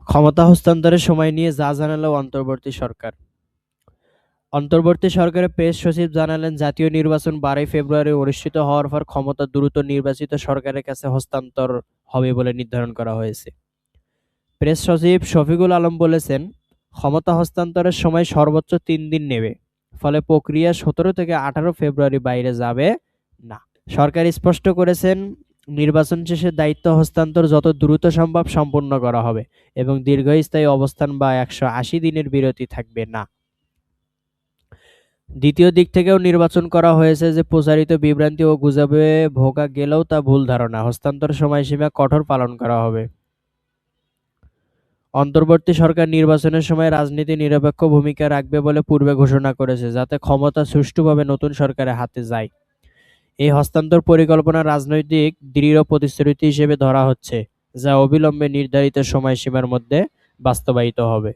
ক্ষমতা হস্তান্তরের সময় নিয়ে যা জানালো অন্তর্বর্তী সরকার। অন্তর্বর্তী সরকারের প্রেস সচিব জানালেন, জাতীয় নির্বাচন 12 ফেব্রুয়ারি অনুষ্ঠিত হওয়ার পর ক্ষমতা দ্রুত নির্বাচিত সরকারের কাছে হস্তান্তর হবে বলে নির্ধারণ করা হয়েছে। প্রেস সচিব শফিকুল আলম বলেছেন, ক্ষমতা হস্তান্তরের সময় সর্বোচ্চ 3 দিন নেবে, ফলে প্রক্রিয়া 17 থেকে 18 ফেব্রুয়ারি বাইরে যাবে না। সরকার স্পষ্ট করেছেন, নির্বাচন শেষে দায়িত্ব হস্তান্তর যত দ্রুত সম্ভব সম্পন্ন করা হবে এবং দীর্ঘস্থায়ী অবস্থান বা 180 দিনের বিরতি থাকবে না। দ্বিতীয় দিক থেকেও নির্বাচন করা হয়েছে যে প্রচারিত বিভ্রান্তি ও গুজবে ভোগা গেলেও তা ভুল ধারণা। হস্তান্তর সময়সীমা কঠোর পালন করা হবে। অন্তর্বর্তী সরকার নির্বাচনের সময় রাজনীতি নিরপেক্ষ ভূমিকা রাখবে বলে পূর্বে ঘোষণা করেছে, যাতে ক্ষমতা সুষ্ঠুভাবে নতুন সরকারের হাতে যায়। এই হস্তান্তর পরিকল্পনা রাজনৈতিক দৃঢ় প্রতিশ্রুতি হিসেবে ধরা হচ্ছে, যা অবিলম্বে নির্ধারিত সময়সীমার মধ্যে বাস্তবায়িত হবে।